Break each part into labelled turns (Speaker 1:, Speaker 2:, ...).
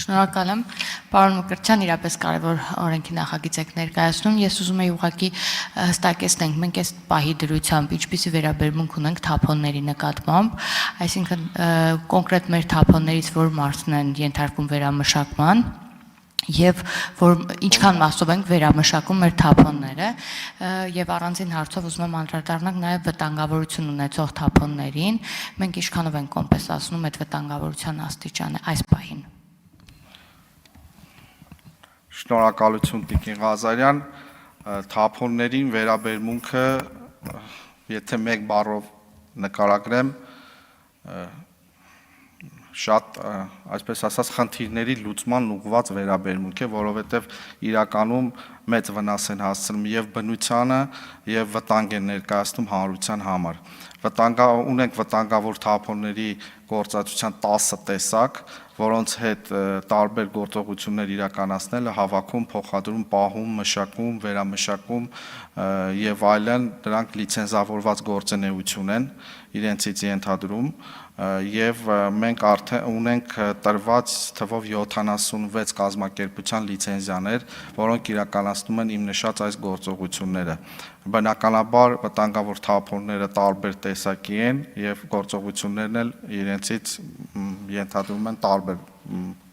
Speaker 1: Շնորհակալ եմ, պարոն Մկրտչյան, իրապես կարևոր օրենքի նախագիծ եք ներկայացնում։ Ես ուզում եի ուղղակի հստակեցնենք, մենք այս պահի դրությամբ ինչպիսի վերաբերմունք ունենք թափոնների նկատմամբ, այսինքն կոնկրետ մեր թափոններից որ մասն են ենթարկվում վերամշակման, եւ որ ինչքան մասով ենք վերամշակում մեր թափոնները եւ առանձին հարցով ուզում եմ անդրադառնալ նաեւ վտանգավորություն ունեցող թափոններին, մենք ինչքանով ենք կոմպենսացնում այդ վտանգավորության աստիճանը այս պահին։
Speaker 2: Շնորհակալություն Տիկին Ղազարյան, թափոններին վերաբերմունքը, եթե մեկ բառով նկարագրեմ, շատ, այսպես ասած, խնդիրների լուծման ուղղված վերաբերմունք է, որովհետև իրականում մեծ վնաս են հասցնում եւ բնությանը եւ վտանգ են ներկայացնում հանրության համար։ Ունենք վտանգավոր թափոնների գործածության 10 տեսակ, որոնց հետ տարբեր գործողություններ իրականացնելը հավաքում, փոխադրում, պահում, մշակում, վերամշակում եւ այլն, դրանք լիցենզավորված գործունեություն են, իրենցից ենթադրում եւ մենք արդեն ունենք տրված թվով 76 կազմակերպության լիցենզիաներ, որոնք իրականացնում են իմ նշած այս գործողությունները։ Բնականաբար վտանգավոր թափոնները տարբեր տեսակի են եւ գործողություններն էլ իրենցից ենթադրում են տարբեր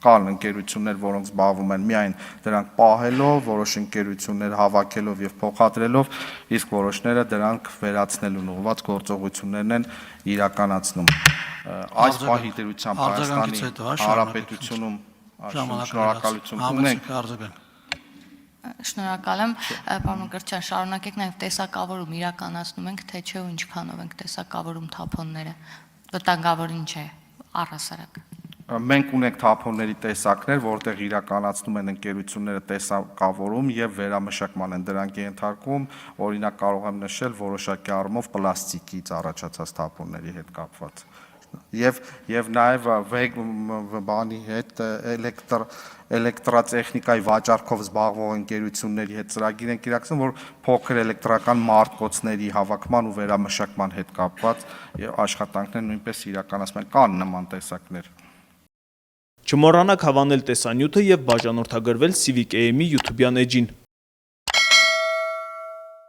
Speaker 2: կան ընկերություններ, որոնք զբաղվում են միայն դրանք պահելով, որոշ ընկերություններ հավաքելով եւ փոխադրելով, իսկ որոշները դրանք վերացնելուն ուղղված գործողություններն են իրականացնում։ Այս պահի դրությամբ Հայաստանի Հանրապետությունում շնորհակալություն ունենք։
Speaker 1: Շնորհակալ եմ, պարոն Մկրտչյան, շարունակեք նաև տեսակավորում իրականացնում ենք, թե չէ ու ինչքանով ենք տեսակավորում թափոնները, վտանգավոր ինչ է առհասարակ։
Speaker 2: Մենք ունենք թափոնների տեսակներ, որտեղ իրականացնում են ընկերությունները տեսակավորում եւ վերամշակման են դրանք ենթարկում, օրինակ կարող եմ նշել որոշակի առումով պլաստիկից առաջացած թափոնների հետ կապված։ Եվ նաև բանի հետ էլեկտրատեխնիկայի վաճառքով զբաղվող ընկերությունների հետ ծրագիր ենք իրականացնում, որ փոքր էլեկտրական մարտկոցների հավաքման ու վերամշակման հետ կապված աշխատանքներ նույնպես իրականացում են, կան նման տեսակներ։
Speaker 3: Չմոռանաք հավանել տեսանյութը եւ բաժանորդագրվել Civic AM-ի YouTube-յան էջին։